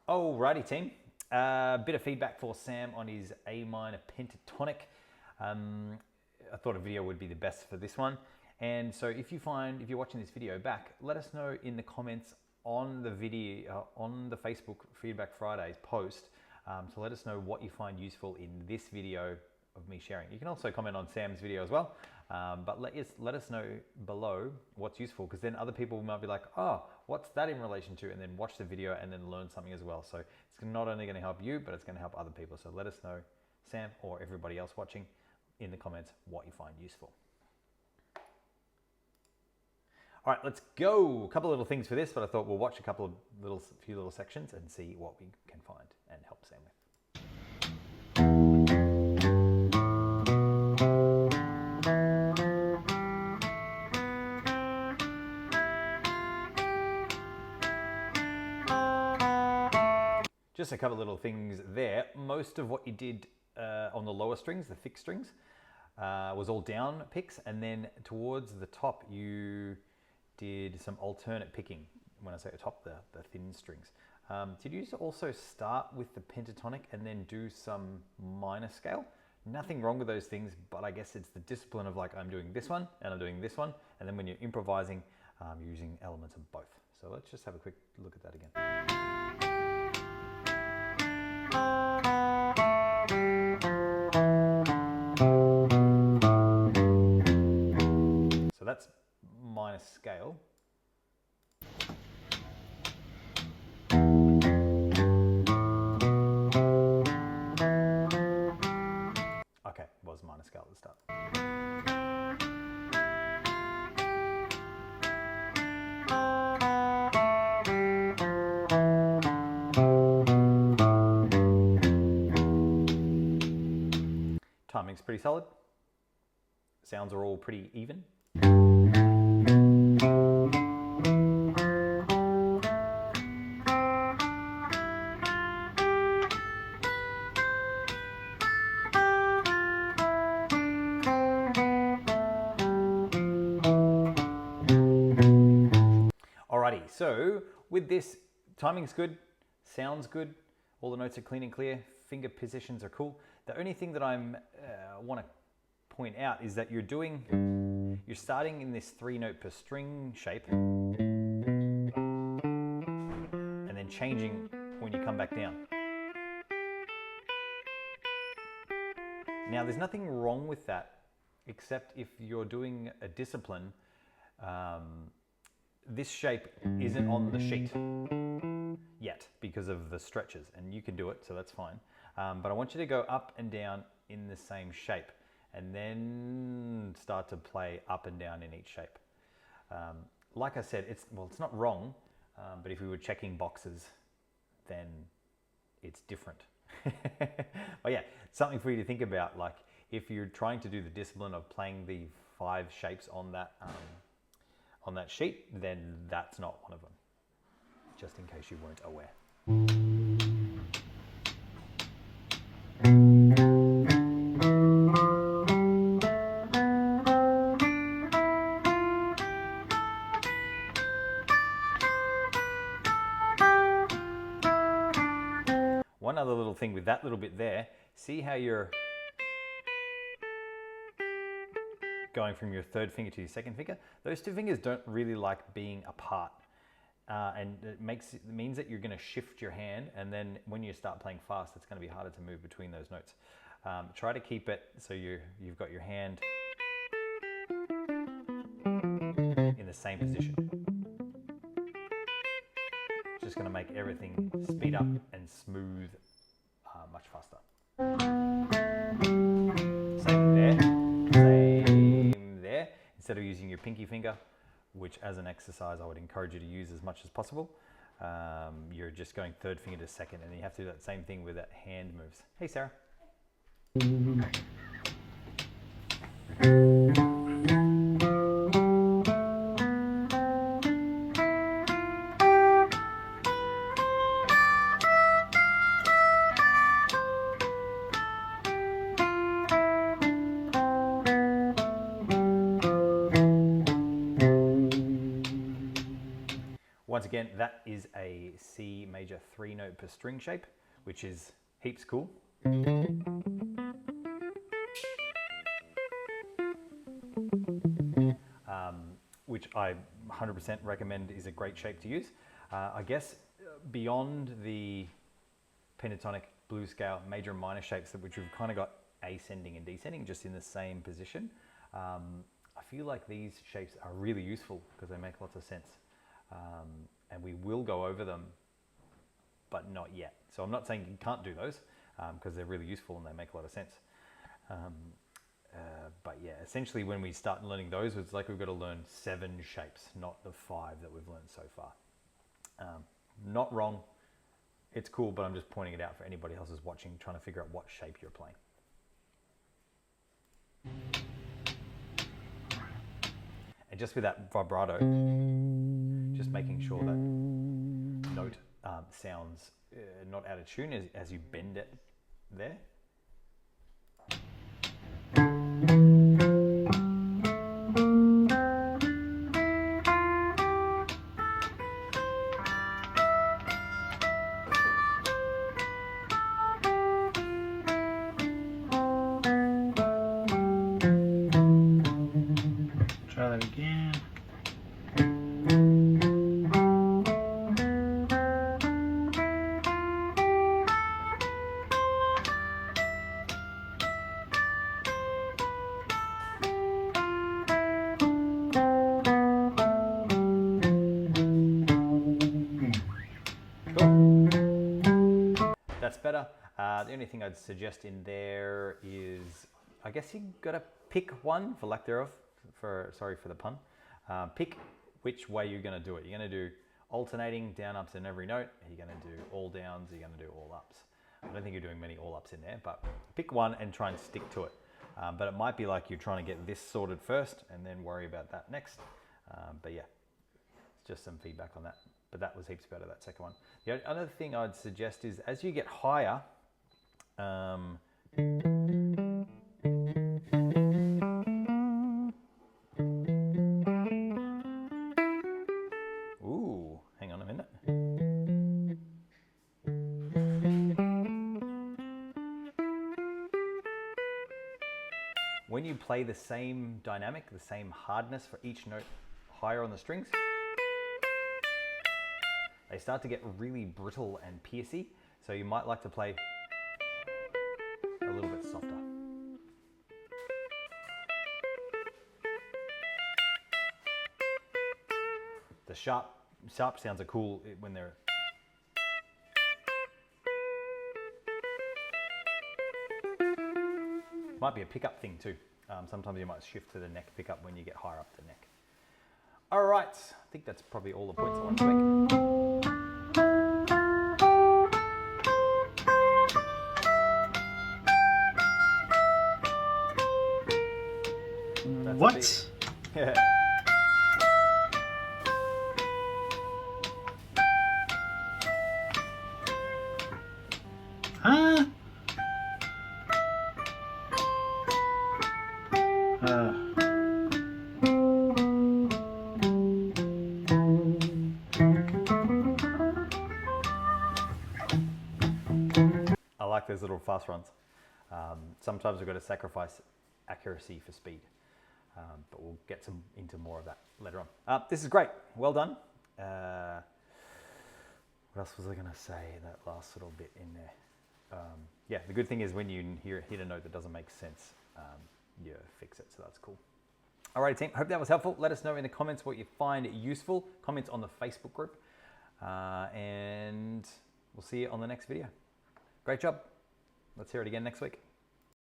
Alrighty team, a bit of feedback for Sam on his A minor pentatonic. I thought a video would be the best for this one. And so if you're watching this video back, let us know in the comments on the video, on the Facebook Feedback Fridays post, to let us know what you find useful in this video of me sharing. You can also comment on Sam's video as well, but let us know below what's useful, because then other people might be like, oh, what's that in relation to? And then watch the video and then learn something as well. So it's not only going to help you, but it's going to help other people. So let us know, Sam or everybody else watching, in the comments what you find useful. All right, let's go. A couple of little things for this, but I thought we'll watch a few little sections and see what we can find and help Sam with. Just a couple of little things there. Most of what you did on the lower strings, the thick strings, was all down picks, and then towards the top you did some alternate picking. When I say the top, the thin strings. Did you also start with the pentatonic and then do some minor scale? Nothing wrong with those things, but I guess it's the discipline of like, I'm doing this one and I'm doing this one, and then when you're improvising, you're using elements of both. So let's just have a quick look at that again. So that's minor scale. Okay, it was minor scale at the start. Timing's pretty solid. Sounds are all pretty even. Alrighty, so with this, timing's good, sounds good, all the notes are clean and clear, finger positions are cool. The only thing that I want to point out is that you're starting in this 3-note per string shape and then changing when you come back down. Now there's nothing wrong with that, except if you're doing a discipline, this shape isn't on the sheet yet because of the stretches, and you can do it, so that's fine. But I want you to go up and down in the same shape, and then start to play up and down in each shape. Like I said, it's not wrong, but if we were checking boxes, then it's different. But yeah, something for you to think about. Like if you're trying to do the discipline of playing the 5 shapes on that sheet, then that's not one of them, just in case you weren't aware. One other little thing with that little bit there, see how you're going from your 3rd finger to your 2nd finger? Those 2 fingers don't really like being apart. And it means that you're going to shift your hand, and then when you start playing fast, it's going to be harder to move between those notes. Try to keep it so you've got your hand in the same position. It's just going to make everything speed up and smooth much faster. Same there, same there. Instead of using your pinky finger, which as an exercise I would encourage you to use as much as possible, you're just going 3rd finger to 2nd, and you have to do that same thing with that hand moves. Hey Sarah. again, that is a C major 3-note per string shape, which is heaps cool. Which I 100% recommend is a great shape to use. I guess beyond the pentatonic blues scale major and minor shapes, which we've kind of got ascending and descending just in the same position, I feel like these shapes are really useful because they make lots of sense. And we will go over them, but not yet. So I'm not saying you can't do those because they're really useful and they make a lot of sense. But yeah, essentially when we start learning those, it's like we've got to learn 7 shapes, not the 5 that we've learned so far. Not wrong, it's cool, but I'm just pointing it out for anybody else who's watching, trying to figure out what shape you're playing. And just with that vibrato, just making sure that note sounds not out of tune as you bend it there. Try that again. Cool. That's better. The only thing I'd suggest in there is, I guess you gotta pick one, for lack thereof, sorry for the pun. Pick which way you're gonna do it. You're gonna do alternating down ups in every note. Are you gonna do all downs? Are you gonna do all ups? I don't think you're doing many all ups in there, but pick one and try and stick to it. But it might be like you're trying to get this sorted first and then worry about that next. But yeah, it's just some feedback on that. But that was heaps better, that second one. The other thing I'd suggest is as you get higher, ooh, hang on a minute. When you play the same dynamic, the same hardness for each note higher on the strings, they start to get really brittle and piercy. So you might like to play a little bit softer. The sharp sounds are cool when they're... Might be a pickup thing too. Sometimes you might shift to the neck pickup when you get higher up the neck. All right, I think that's probably all the points I want to make. What? Yeah. Huh? I like those little fast runs. Sometimes we've got to sacrifice accuracy for speed, but we'll get into more of that later on. This is great. Well done. What else was I going to say? That last little bit in there. Yeah, the good thing is when you hit a note that doesn't make sense, you fix it, so that's cool. Alrighty team, hope that was helpful. Let us know in the comments what you find useful. Comments on the Facebook group. And we'll see you on the next video. Great job. Let's hear it again next week.